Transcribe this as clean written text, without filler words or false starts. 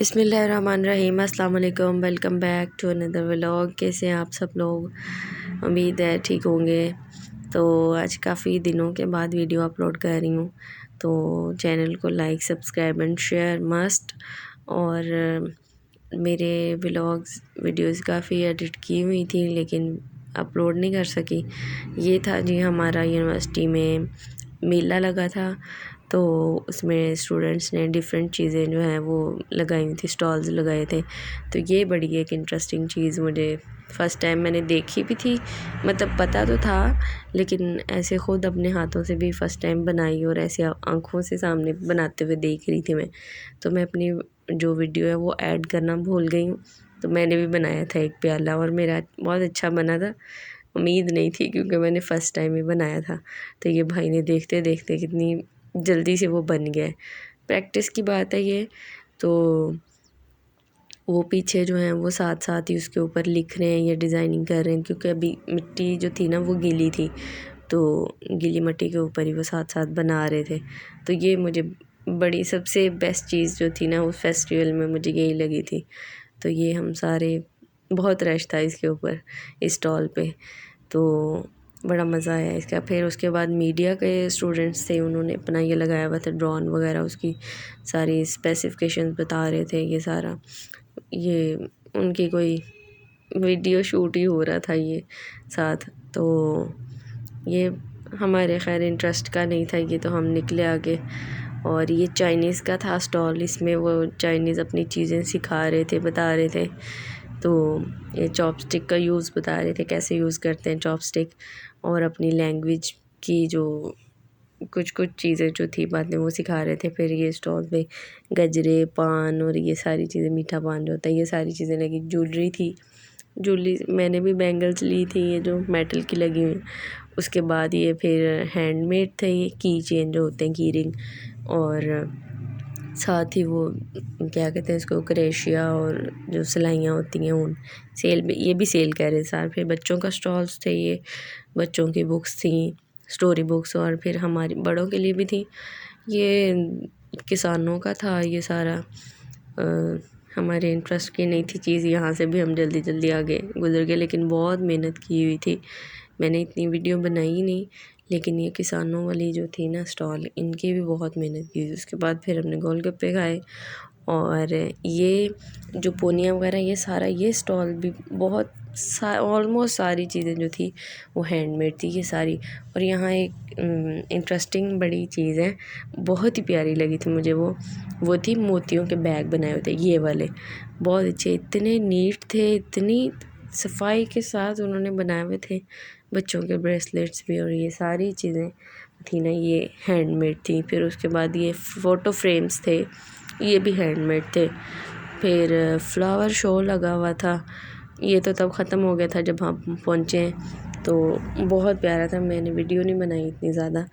बिस्मिल्लाहिर्रहमानिर्रहीम, अस्सलाम वालेकुम। Welcome back to another vlog. कैसे हैं आप सब लोग? उम्मीद है ठीक होंगे। तो आज काफ़ी दिनों के बाद वीडियो अपलोड कर रही हूँ, तो चैनल को like subscribe and share must. और मेरे व्लॉग्स वीडियोस काफ़ी एडिट की हुई थी लेकिन अपलोड नहीं कर सकी। ये था जी, हमारा यूनिवर्सिटी में मेला लगा था, तो उसमें स्टूडेंट्स ने डिफरेंट चीज़ें जो हैं वो लगाई हुई थी, स्टॉल्स लगाए थे। तो ये बड़ी एक इंटरेस्टिंग चीज़ मुझे फ़र्स्ट टाइम मैंने देखी भी थी, मतलब पता तो था लेकिन ऐसे ख़ुद अपने हाथों से भी फ़र्स्ट टाइम बनाई और ऐसे आँखों से सामने बनाते हुए देख रही थी मैं। तो मैं अपनी जो वीडियो है वो ऐड करना भूल गई हूँ। तो मैंने भी बनाया था एक प्याला और मेरा बहुत अच्छा बना था। उम्मीद नहीं थी क्योंकि मैंने फ़र्स्ट टाइम ही बनाया था। तो ये भाई ने देखते देखते कितनी जल्दी से वो बन गया है। प्रैक्टिस की बात है ये। तो वो पीछे जो हैं वो साथ साथ ही उसके ऊपर लिख रहे हैं या डिज़ाइनिंग कर रहे हैं, क्योंकि अभी मिट्टी जो थी ना वो गीली थी, तो गीली मिट्टी के ऊपर ही वो साथ साथ बना रहे थे। तो ये मुझे बड़ी सबसे बेस्ट चीज़ जो थी ना उस फेस्टिवल में मुझे यही लगी थी। तो ये हम सारे बहुत रश था इसके ऊपर, इस स्टॉल पे, तो बड़ा मज़ा आया इसका। फिर उसके बाद मीडिया के स्टूडेंट्स थे, उन्होंने अपना ये लगाया हुआ था ड्रोन वगैरह, उसकी सारी स्पेसिफिकेशंस बता रहे थे। ये सारा ये उनकी कोई वीडियो शूट ही हो रहा था ये साथ। तो ये हमारे खैर इंटरेस्ट का नहीं था ये, तो हम निकले आगे। और ये चाइनीज़ का था स्टॉल, इसमें वो चाइनीज़ अपनी चीज़ें सिखा रहे थे, बता रहे थे। तो ये चॉपस्टिक का यूज़ बता रहे थे, कैसे यूज़ करते हैं चॉपस्टिक, और अपनी लैंग्वेज की जो कुछ कुछ चीज़ें जो थी बातें वो सिखा रहे थे। फिर ये स्टॉल पे गजरे, पान और ये सारी चीज़ें, मीठा पान जो होता है, ये सारी चीज़ें लगी। ज्वेलरी थी, ज्वेलरी मैंने भी बैंगल्स ली थी, ये जो मेटल की लगी हुई। उसके बाद ये फिर हैंडमेड थे, ये की चेन जो होते हैं, की रिंग, और साथ ही वो क्या कहते हैं इसको, क्रेशिया, और जो सिलाइयाँ होती हैं ऊन, सेल भी, ये भी सेल कर रहे सारे। फिर बच्चों का स्टॉल्स थे, ये बच्चों की बुक्स थी, स्टोरी बुक्स, और फिर हमारी बड़ों के लिए भी थी। ये किसानों का था ये सारा। हमारे इंटरेस्ट की नहीं थी चीज़, यहाँ से भी हम जल्दी जल्दी आगे गुजर गए, लेकिन बहुत मेहनत की हुई थी। मैंने इतनी वीडियो बनाई नहीं, लेकिन ये किसानों वाली जो थी ना स्टॉल, इनकी भी बहुत मेहनत की थी। उसके बाद फिर हमने गोलगप्पे खाए, और ये जो पोनिया वगैरह, ये सारा, ये स्टॉल भी बहुत ऑलमोस्ट सारी चीज़ें जो थी वो हैंडमेड थी ये सारी। और यहाँ एक इंटरेस्टिंग बड़ी चीज़ है, बहुत ही प्यारी लगी थी मुझे वो थी मोतियों के बैग बनाए हुए थे, ये वाले बहुत अच्छे, इतने नीट थे, इतनी सफाई के साथ उन्होंने बनाए हुए थे। बच्चों के ब्रेसलेट्स भी और ये सारी चीज़ें थी ना, ये हैंडमेड थी। फिर उसके बाद ये फ़ोटो फ्रेम्स थे, ये भी हैंडमेड थे। फिर फ्लावर शो लगा हुआ था, ये तो तब ख़त्म हो गया था जब हम पहुँचे, तो बहुत प्यारा था। मैंने वीडियो नहीं बनाई इतनी ज़्यादा,